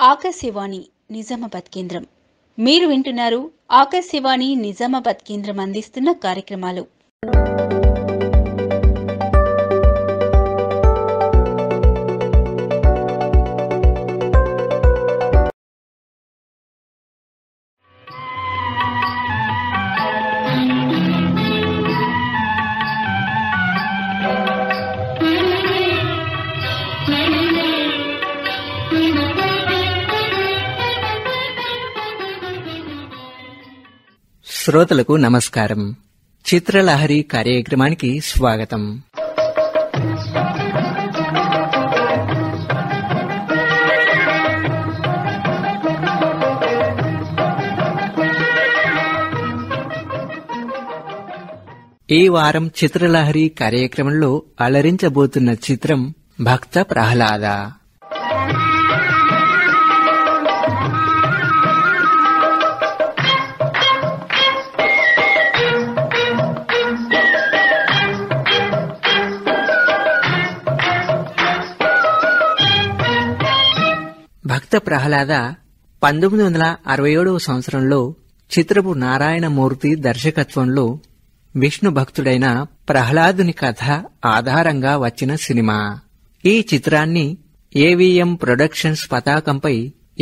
ఆకాశవాణి నిజామాబాద్ కేంద్రం. మీరు వింటున్నారు ఆకాశవాణి నిజామాబాద్ కేంద్రం అందిస్తున్న కార్యక్రమాలు. శ్రోతలకు నమస్కారం. చిత్రలహరి కార్యక్రమానికి స్వాగతం. ఈ వారం చిత్రలహరి కార్యక్రమంలో అలరించబోతున్న చిత్రం భక్త ప్రహ్లాద. భక్త ప్రహ్లాద 1967 సంవత్సరంలో చిత్రపు నారాయణమూర్తి దర్శకత్వంలో విష్ణు భక్తుడైన ప్రహ్లాదుని కథ ఆధారంగా వచ్చిన సినిమా. ఈ చిత్రాన్ని ఏవిఎం ప్రొడక్షన్స్ పతాకంపై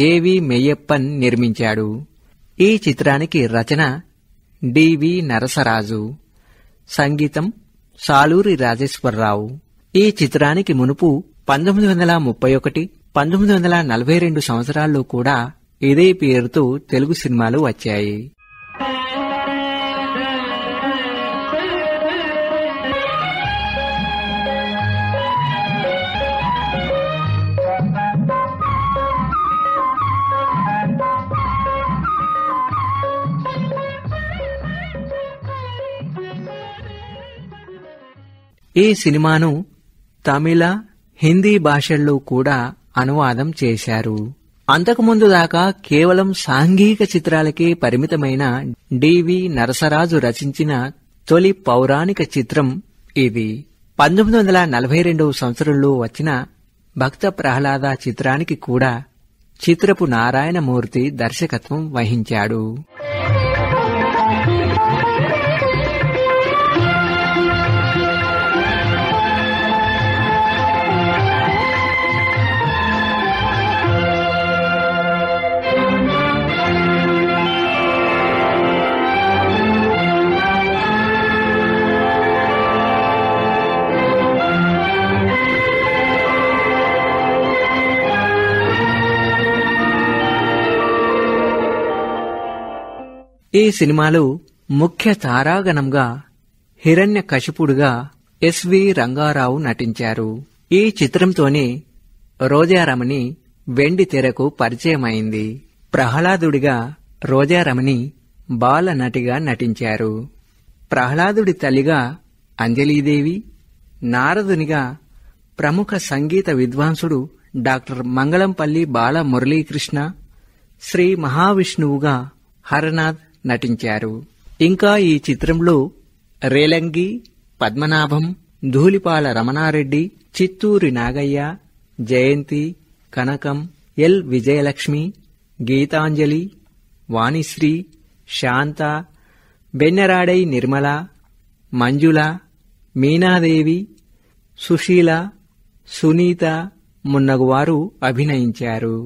ఏవి మెయ్యప్పన్ నిర్మించాడు. ఈ చిత్రానికి రచన డివి నరసరాజు, సంగీతం సాలూరి రాజేశ్వరరావు. ఈ చిత్రానికి మునుపు 1931, 1942 సంవత్సరాల్లో కూడా ఇదే పేరుతో తెలుగు సినిమాలు వచ్చాయి. ఈ సినిమాను తమిళ, హిందీ భాషల్లో కూడా అనువాదం చేశారు. అంతకుముందు దాకా కేవలం సాంఘిక చిత్రాలకే పరిమితమైన డివి నరసరాజు రచించిన తొలి పౌరాణిక చిత్రం ఇది. 1942 సంవత్సరంలో వచ్చిన భక్త ప్రహ్లాద చిత్రానికి కూడా చిత్రపు నారాయణమూర్తి దర్శకత్వం వహించాడు. ఈ సినిమాలో ముఖ్య తారాగణంగా హిరణ్యకశిపుడుగా ఎస్వి రంగారావు నటించారు. ఈ చిత్రంతోనే రోజారమణి వెండి తెరకు పరిచయమైంది. ప్రహ్లాదుడిగా రోజారమణి బాల నటిగా నటించారు. ప్రహ్లాదుడి తల్లిగా అంజలీదేవి, నారదునిగా ప్రముఖ సంగీత విద్వాంసుడు డాక్టర్ మంగళంపల్లి బాల మురళీకృష్ణ, శ్రీ మహావిష్ణువుగా హరనాథ్ నటించారు. ఇంకా ఈ చిత్రంలో రేలంగి, పద్మనాభం, ధూళిపాల రమణారెడ్డి, చిత్తూరి నాగయ్య, జయంతి, కనకం, ఎల్ విజయలక్ష్మి, గీతాంజలి, వాణిశ్రీ, శాంత, బెన్నెరాడై నిర్మల, మంజుల, మీనాదేవి, సుశీల, సునీత మున్నగువారు అభినయించారు.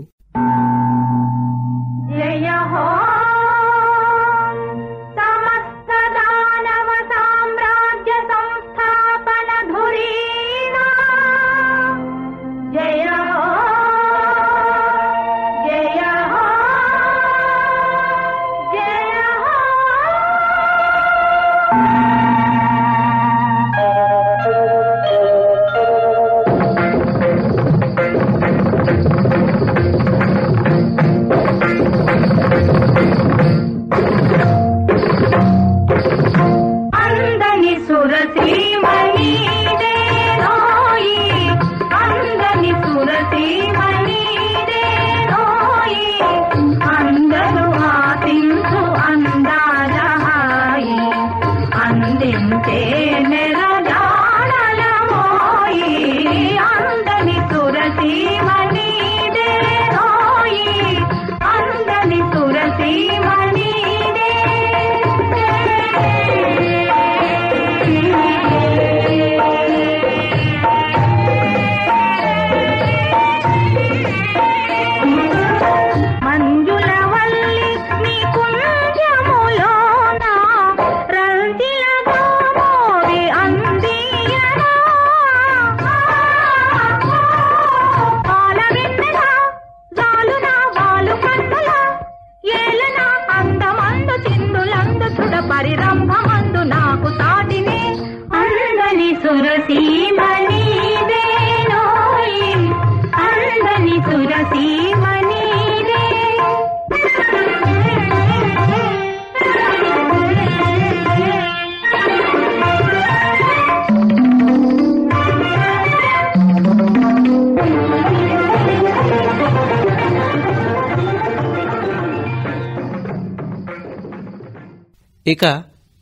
ఇక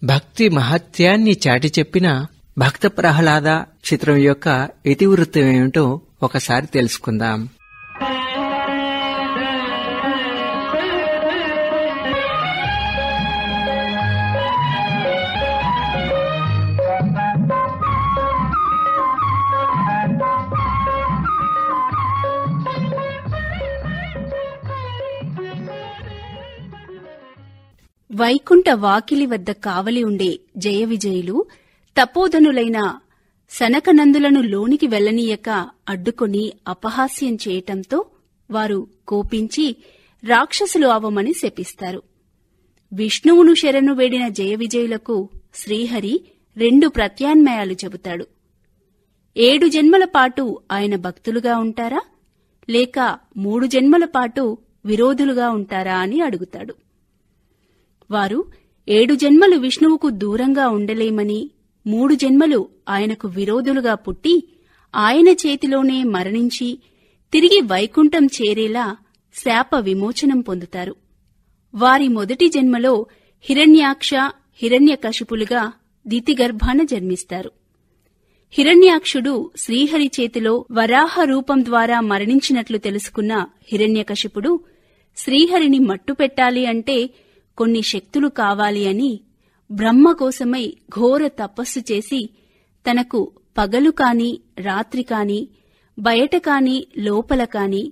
భక్తి మహత్యాన్ని చాటి చెప్పిన భక్త ప్రహ్లాద చిత్రం యొక్క ఇతివృత్తం ఏమిటో ఒకసారి తెలుసుకుందాం. వైకుంఠ వాకిలి వద్ద కావలి ఉండే జయ విజయులు తపోధనులైన సనకనందులను లోనికి వెళ్లనీయక అడ్డుకొని అపహాస్యం చేయటంతో వారు కోపించి రాక్షసులు అవమని శపిస్తారు. విష్ణువును శరణు వేడిన జయ విజయులకు శ్రీహరి 2 ప్రత్యామ్నాయాలు చెబుతాడు. 7 జన్మల పాటు ఆయన భక్తులుగా ఉంటారా, లేక 3 జన్మల పాటు విరోధులుగా ఉంటారా అని అడుగుతాడు. వారు 7 జన్మలు విష్ణువుకు దూరంగా ఉండలేమని, 3 జన్మలు ఆయనకు విరోధులుగా పుట్టి ఆయన చేతిలోనే మరణించి తిరిగి వైకుంఠం చేరేలా శాప విమోచనం పొందుతారు. వారి మొదటి జన్మలో హిరణ్యాక్ష, హిరణ్యకశిపులుగా దితిగర్భాన జన్మిస్తారు. హిరణ్యాక్షుడు శ్రీహరి చేతిలో వరాహ రూపం ద్వారా మరణించినట్లు తెలుసుకున్న హిరణ్యకశిపుడు శ్రీహరిని మట్టుపెట్టాలి అంటే కొన్ని శక్తులు కావాలి అని బ్రహ్మ కోసమై ఘోర తపస్సు చేసి తనకు పగలు కాని రాత్రి కాని బయట కాని లోపల కాని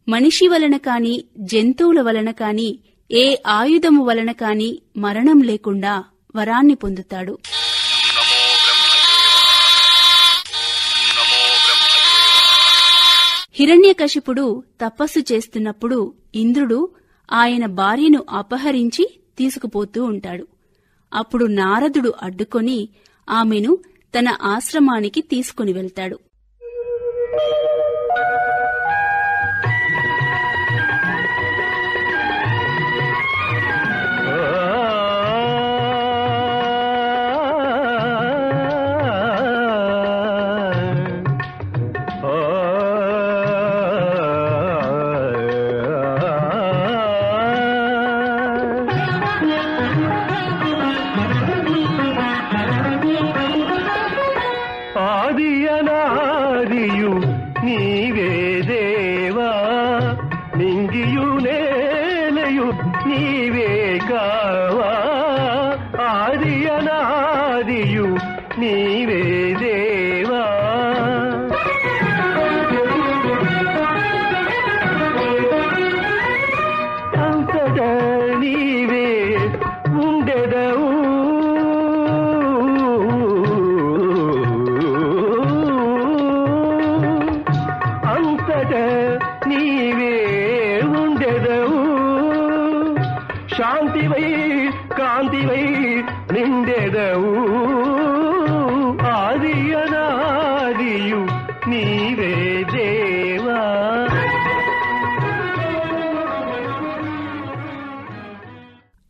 మనిషి వలన కాని జంతువుల వలన కాని ఏ ఆయుధము వలన కాని మరణం లేకుండా వరాన్ని పొందుతాడు. హిరణ్యకశిపుడు తపస్సు చేస్తున్నప్పుడు ఇంద్రుడు ఆయన భార్యను అపహరించి తీసుకుపోతూ ఉంటాడు. అప్పుడు నారదుడు అడ్డుకొని ఆమెను తన ఆశ్రమానికి తీసుకుని వెళ్తాడు.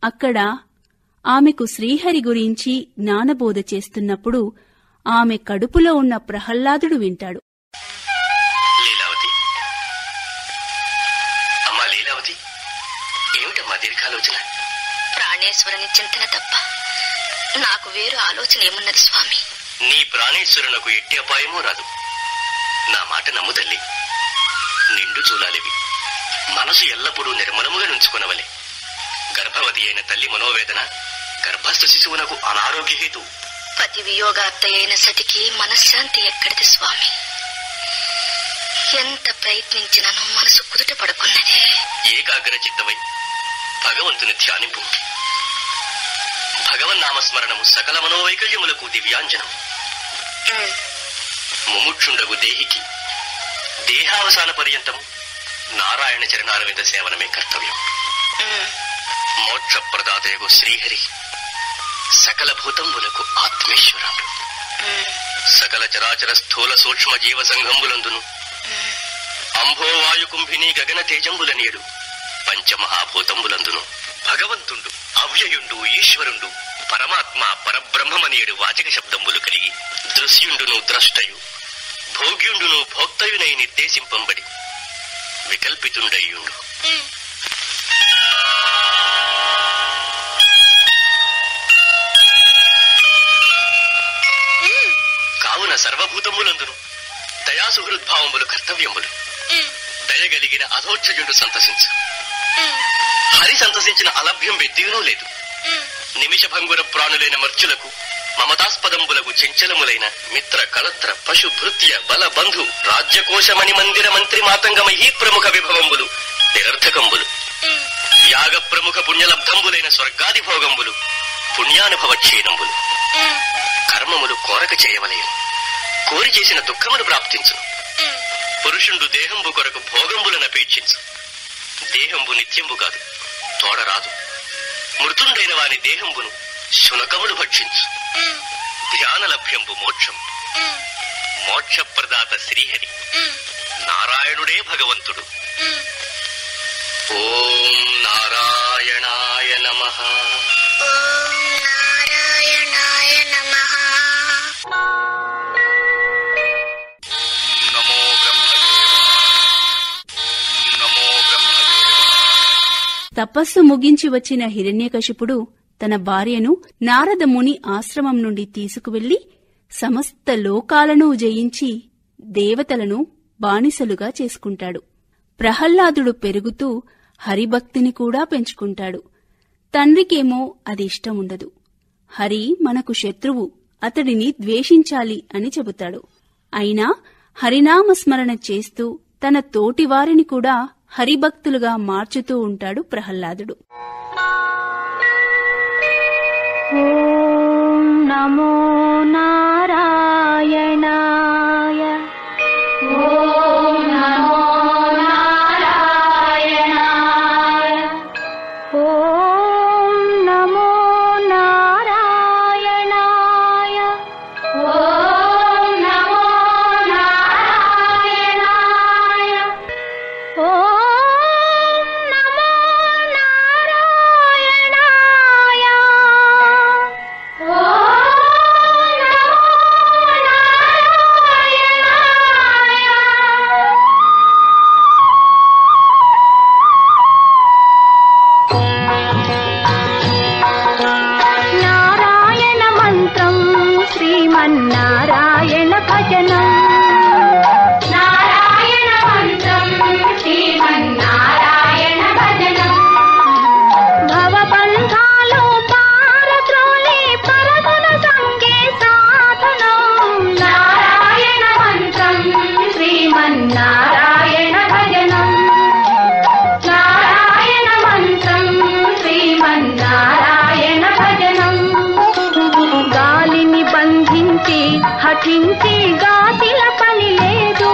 అక్కడ ఆమెకు శ్రీహరి గురించి జ్ఞానబోధ చేస్తున్నప్పుడు ఆమె కడుపులో ఉన్న ప్రహ్లాదుడు వింటాడు. లీలావతి, అమ్మా లీలావతి, ఏమిటమ్మా దీర్ఘాలోచన? ప్రాణేశ్వరుని చింతన తప్ప నాకు వేరు ఆలోచన ఏమున్నది స్వామి? నీ ప్రాణేశ్వరునకు ఎట్టి అపాయమూ రాదు. నా మాట నమ్ము తల్లి. నిండు చూలాలివి. మనసు ఎల్లప్పుడూ నిర్మలముగా నుంచుకొనవలే. గర్భవతి అయిన తల్లి మనోవేదన గర్భస్థ శిశువునకు అనారోగ్య హేతు. పతి వియోగార్త అయిన సతికి మనశ్శాంతి ఎక్కడిది స్వామి? ఎంత ప్రయత్నించినను మనసు కుదుట పడుకున్నది. ఏకాగ్ర చిత్తమై భగవంతుని ధ్యానింపు. భగవన్నామస్మరణము సకల మనోవైకల్యములకు దివ్యాంజనం. ముముక్షుండగు దేహికి దేహావసాన పర్యంతం నారాయణ చరణారవింద సేవనమే కర్తవ్యం. మోక్షప్రదాతయగు శ్రీహరి సకల భూతంబులకు ఆత్మేశ్వరుడు. సకల చరాచర స్థూల సూక్ష్మ జీవ సంఘంబులందును అంభోవాయు కుంభిని గగన తేజంబులనేడు పంచమహాభూతంబులందును భగవంతుండు అవ్యయుండు ఈశ్వరుండు పరమాత్మ పరబ్రహ్మమనేడు వాచక శబ్దంబులు కలిగి దృశ్యుండును ద్రష్టయు భోగ్యుండును భోక్తయునై నిర్దేశింపంబడి వికల్పితుండయ్యుండు. సర్వభూతములందును దయాసుహృద్భావములు కర్తవ్యములు. దయగలిగిన అధోక్షజుడు సంతసించు. హరి సంతసించిన అలభ్యం వెద్దీనూ లేదు. నిమిషభంగుర ప్రాణులైన మర్చులకు మమతాస్పదంబులకు చెంచలములైన మిత్ర కళత్ర పశు భృత్య బల బంధు రాజ్యకోశమణి మందిర మంత్రి మాతంగమహీ ప్రముఖ విభవంబులు నిరర్థకంబులు. యాగ ప్రముఖ పుణ్యలబ్ధంబులైన స్వర్గాది భోగంబులు పుణ్యానుభవక్షీణంబులు. కర్మములు కోరక చేయవలేను, కోరి చేసిన దుఃఖమును ప్రాప్తించును. పురుషుండు దేహంబు కొరకు భోగంబులనపేక్షించు. దేహంబు నిత్యంబు కాదు, తోడరాదు. మృతుండైన వాని దేహంబును శునకములు భక్షించు. ధ్యానలభ్యంబు మోక్షం. మోక్షప్రదాత శ్రీహరి నారాయణుడే భగవంతుడు. ఓం నారాయణాయ నమః. ఓం నారాయణాయ నమః. నమో బ్రహ్మదేవాయ. ఓం నమో బ్రహ్మదేవాయ. తపస్సు ముగించి వచ్చిన హిరణ్యకశిపుడు తన భార్యను నారద ముని ఆశ్రమం నుండి తీసుకువెళ్లి సమస్త లోకాలను జయించి దేవతలను బానిసలుగా చేసుకుంటాడు. ప్రహ్లాదుడు పెరుగుతూ హరిభక్తిని కూడా పెంచుకుంటాడు. తండ్రికేమో అది ఇష్టముండదు. హరి మనకు శత్రువు, అతడిని ద్వేషించాలి అని చెబుతాడు. అయినా హరినామస్మరణ చేస్తూ తన తోటివారిని కూడా హరిభక్తులుగా మార్చుతూ ఉంటాడు ప్రహ్లాదుడు. ఓం నమో నారాయణాయ. ఓం నమో నారాయణాయ. ఓం నమో నారాయణాయ. ఓం నమో నారాయణాయ. ఓం నమో నారాయణాయ. నారాయణ మంత్రం శ్రీమన్నారాయణ భజనం. నారాయణ మంత్రం శ్రీమన్నారాయణ భజనం. భవబంధాలు పారద్రోలి పరగుణ సంగే సాధనం. నారాయణ మంత్రం శ్రీమన్నారాయణ భజనం. నారాయణ మంత్రం శ్రీమన్నారాయణ భజనం. గాలిని బంధించి హఠించి గాతిల పని లేదు.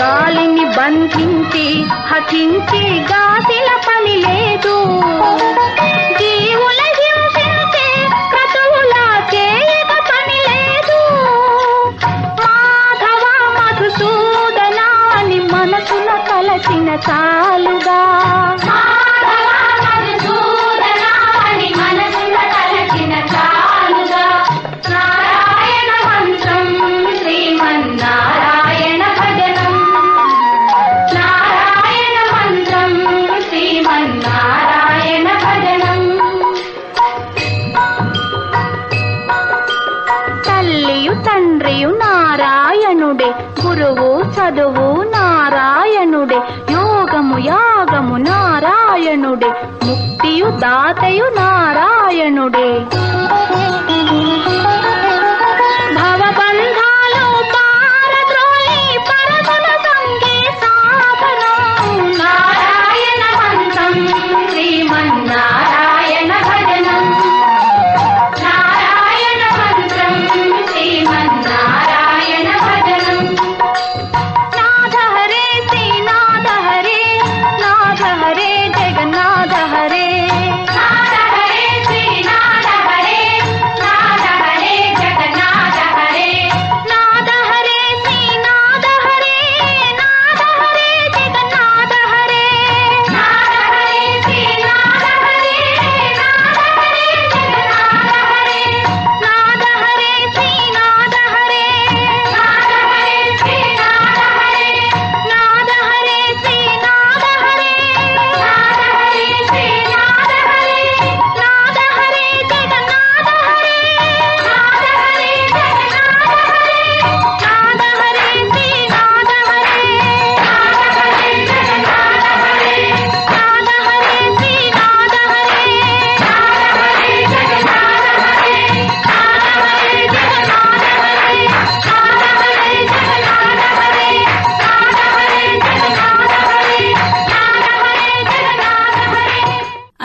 గాలిని బంధించి హఠించి గాతిల పని లేదు. జీవుల హింసించే క్రతువుల చేయక పని లేదు. మాధవ మధుసూదన అని మనసున కలసిన చాలుగా. మాధవ మధుసూదన అని మనసున కలసిన చాలుగా. నారాయణ మంత్రం శ్రీమన్నారాయణ భజనం. నారాయణ మంత్రం శ్రీమన్నారాయణ భజనం. తల్లియు తండ్రియు నారాయణుడే, గురువు చదువు నారాయణుడే, యోగము యాగము నారాయణుడే, ముక్తియు దాతయు నారాయణుడే. భవబంధాలు పారద్రోలి పరగుణ సంగే సాధనం. నారాయణ మంత్రం శ్రీమన్నారాయణ భజనం. నారాయణ మంత్రం శ్రీమన్నారాయణ భజనం. నాథ హరే శ్రీనాథ హరే, నాథ హరే జగన్నాథ హరే. నాథ హరే శ్రీనాథ హరే,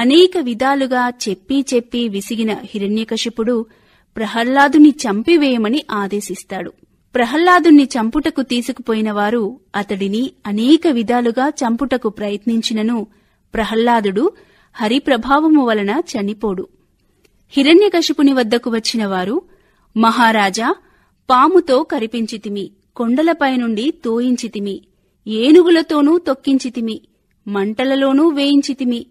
అనేక విధాలుగా చెప్పి విసిగిన హిరణ్యకశిపుడు ప్రహ్లాదుని చంపివేయమని ఆదేశిస్తాడు. ప్రహ్లాదుని చంపుటకు తీసుకుపోయిన వారు అతడిని అనేక విధాలుగా చంపుటకు ప్రయత్నించినను ప్రహ్లాదుడు హరిప్రభావము వలన చనిపోడు. హిరణ్యకశిపుని వద్దకు వచ్చిన వారు, మహారాజా, పాముతో కరిపించితిమి, కొండలపై నుండి తోయించితిమి, ఏనుగులతోనూ తొక్కించితిమి, మంటలలోనూ వేయించితిమి,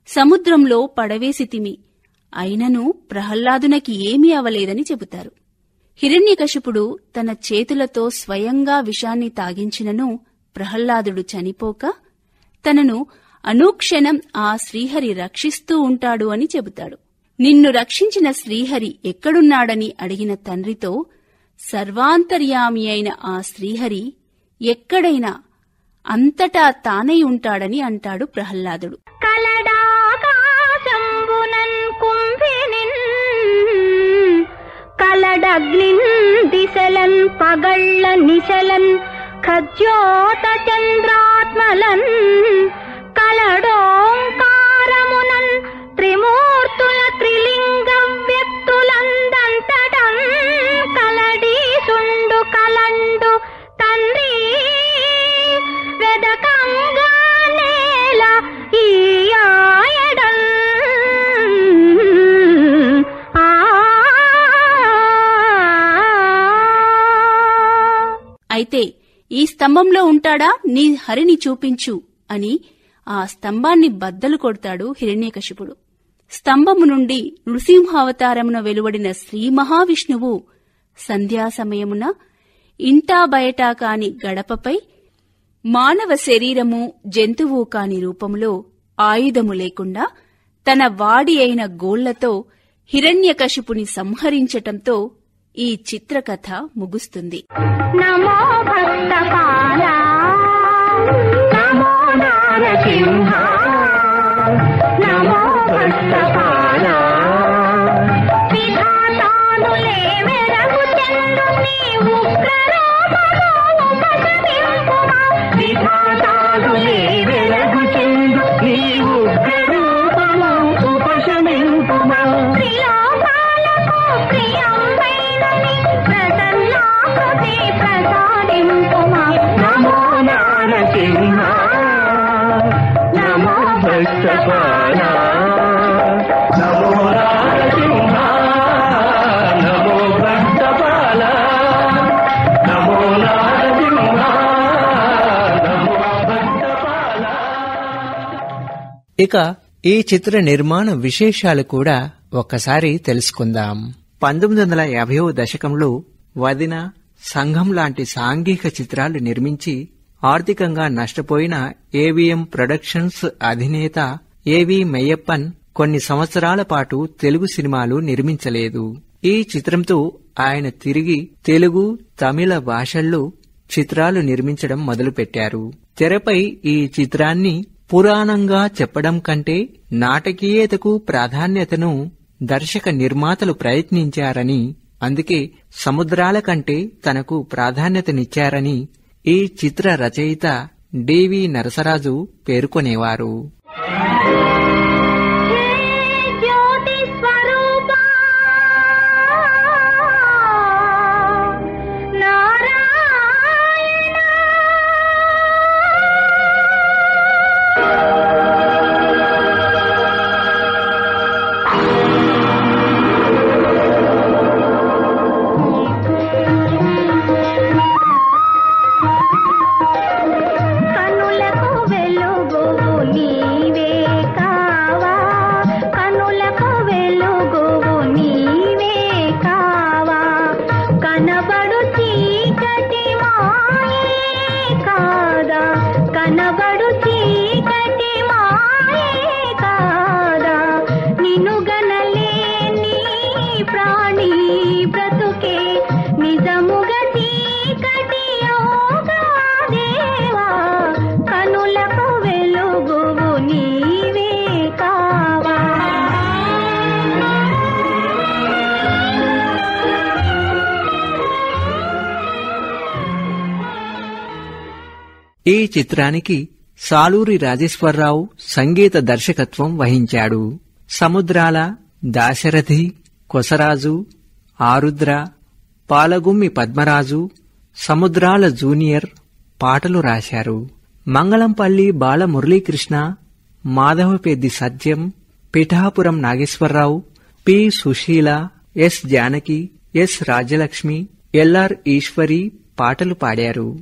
సముద్రంలో పడవేసితిమి, అయినను ప్రహ్లాదునకి ఏమీ అవలేదని చెబుతారు. హిరణ్యకశిపుడు తన చేతులతో స్వయంగా విషాన్ని తాగించినను ప్రహ్లాదుడు చనిపోక తనను అనుక్షణం ఆ శ్రీహరి రక్షిస్తూ ఉంటాడు అని చెబుతాడు. నిన్ను రక్షించిన శ్రీహరి ఎక్కడున్నాడని అడిగిన తండ్రితో, సర్వాంతర్యామి అయిన ఆ శ్రీహరి ఎక్కడైనా అంతటా తానై ఉంటాడని అంటాడు ప్రహ్లాదుడు. కలడాకాశంబునన్ కుంభినిన్ కలడగ్నిన్ దిశలన్ పగళ్ళ నిశలన్ ఖజ్యోత చంద్రాత్మలన్ కలడోంకారమునన్ త్రిమూర్తుల త్రిలింగ వ్యక్తులందంతటన్ కలడీసుండు కలండు తండ్రి వెదకంగా నేల ఈయాయడన్ అయితే ఈ స్తంభంలో ఉంటాడా, నీ హరిని చూపించు అని ఆ స్తంభాన్ని బద్దలు కొడతాడు హిరణ్యకశిపుడు. స్తంభము నుండి నృసింహావతారమున వెలువడిన శ్రీ మహావిష్ణువు సంధ్యా సమయమున ఇంటా బయటా కాని గడపపై మానవ శరీరము జంతువు కాని రూపములో ఆయుధము లేకుండా తన వాడి అయిన గోళ్లతో హిరణ్యకశిపుని సంహరించటంతో ఈ చిత్రకథ ముగుస్తుంది. నమో భక్తపాల నమో నారసింహ నమో భక్తపాల విధాతానులే వెరగు చెందు నీ ఉగ్రరూపము ఉపశమింపుమా విధాతానులే వెరగు చెందు నీ ఉగ్రరూపము ఉపశమింపుమా ప్రియోపాలకు ప్రియంబైన నీ ప్రసన్నాకృతి ప్రసాదింపుమా నమో నారసింహ నమో భక్తపాల నమో నారసింహ నమో భక్తపాల నమో నారసింహ నమో భక్తపాల. ఇక ఈ చిత్ర నిర్మాణ విశేషాలు కూడా ఒక్కసారి తెలుసుకుందాం. 1950వ దశకంలో వదిన, సంఘం లాంటి సాంఘిక చిత్రాలు నిర్మించి ఆర్థికంగా నష్టపోయిన ఏవిఎం ప్రొడక్షన్స్ అధినేత ఏవి మెయ్యప్పన్ కొన్ని సంవత్సరాల పాటు తెలుగు సినిమాలు నిర్మించలేదు. ఈ చిత్రంతో ఆయన తిరిగి తెలుగు, తమిళ భాషల్లో చిత్రాలు నిర్మించడం మొదలుపెట్టారు. తెరపై ఈ చిత్రాన్ని పురాణంగా చెప్పడం కంటే నాటకీయతకు ప్రాధాన్యతను దర్శక నిర్మాతలు ప్రయత్నించారని, అందుకే సముద్రాల కంటే తనకు ప్రాధాన్యతనిచ్చారని ఈ చిత్ర రచయిత డివి నరసరాజు పేర్కొనేవారు. జ్యోతి స్వరూపా నారాయణ కనులకు వెలుగువు నీవే కావా కనులకు వెలుగువు నీవే కావా కనబడు చీకటి మాయే కాదా కనబడు చీకటి మాయే కాదా నిన్ను గనలేని ప్రాణి బ్రతుకే నిజముగా చీకటి యోగా దేవా కనులకు వెలుగువు నీవే కావా. ఈ చిత్రానికి సాలూరి రాజేశ్వరరావు సంగీత దర్శకత్వం వహించాడు. సముద్రాల, దాశరథి, కొసరాజు, ఆరుద్ర, పాలగుమ్మి పద్మరాజు, సముద్రాల జూనియర్ పాటలు రాశారు. Mangalampalli Balamuralikrishna, Madhavapeddi Satyam, Pithapuram Nageswararao, P. Susheela, S. Janaki, S. Rajyalakshmi, LR Eswari పాటలు పాడారు.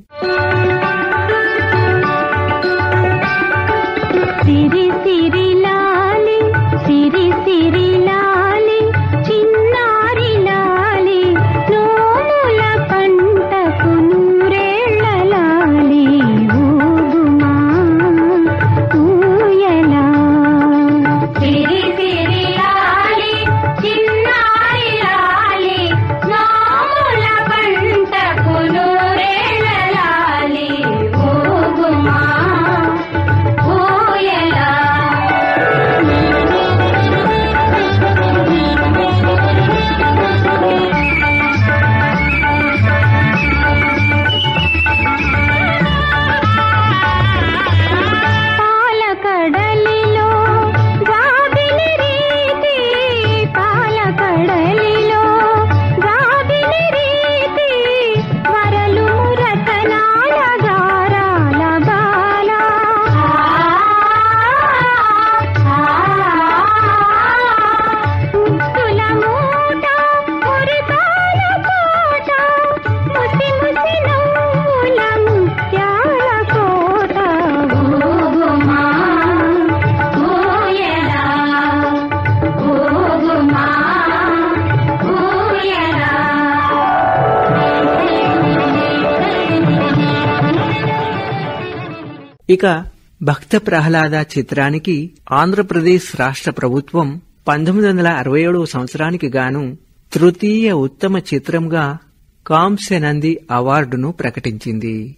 సిరి సిరి లాలి సిరి సిరి లాలి చిన్నారి లాలి నోముల పంటకు నూరేళ్ల లాలి ఊగుమా ఊయలా. సిరి సిరి లాలి చిన్నారి లాలి నోముల పంటకు నూరేళ్ల లాలి ఊగుమా. ఇక భక్త ప్రహ్లాద చిత్రానికి ఆంధ్రప్రదేశ్ రాష్ట్ర ప్రభుత్వం 1967 సంవత్సరానికి గాను తృతీయ ఉత్తమ చిత్రంగా కాంస్య నంది అవార్డును ప్రకటించింది.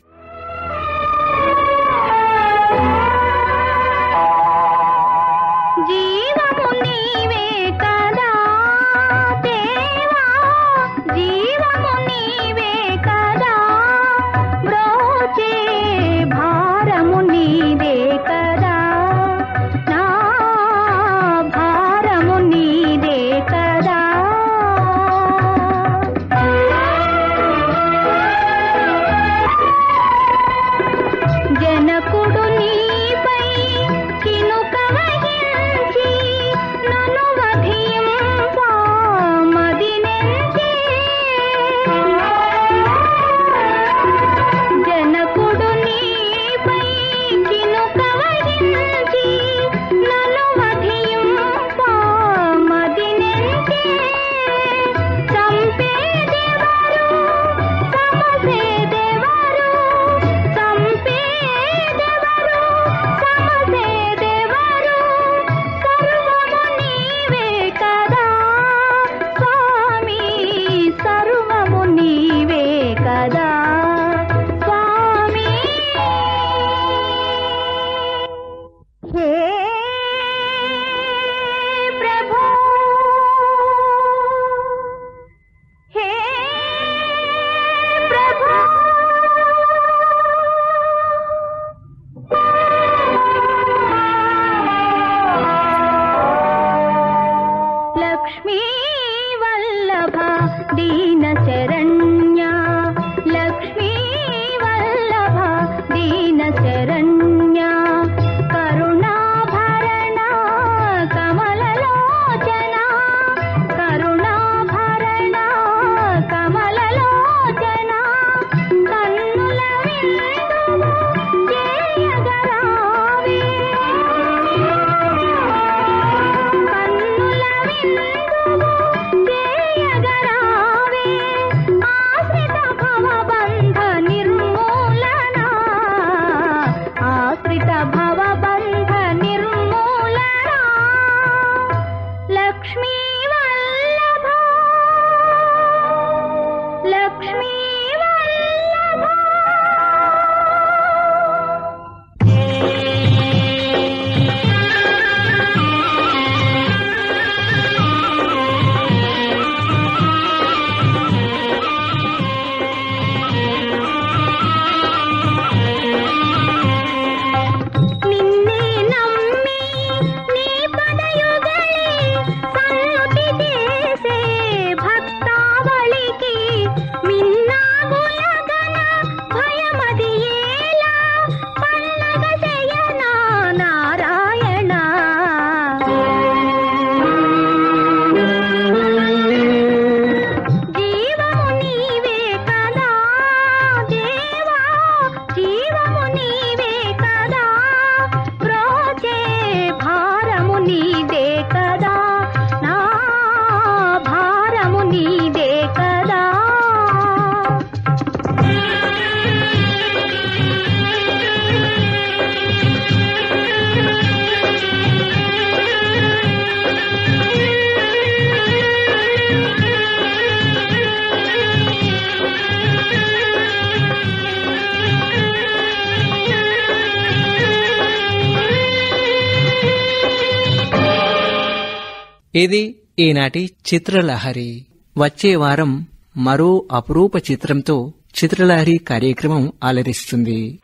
ఇది ఈనాటి చిత్రలహరి. వచ్చే వారం మరో అపురూప చిత్రంతో చిత్రలహరి కార్యక్రమం అలరిస్తుంది.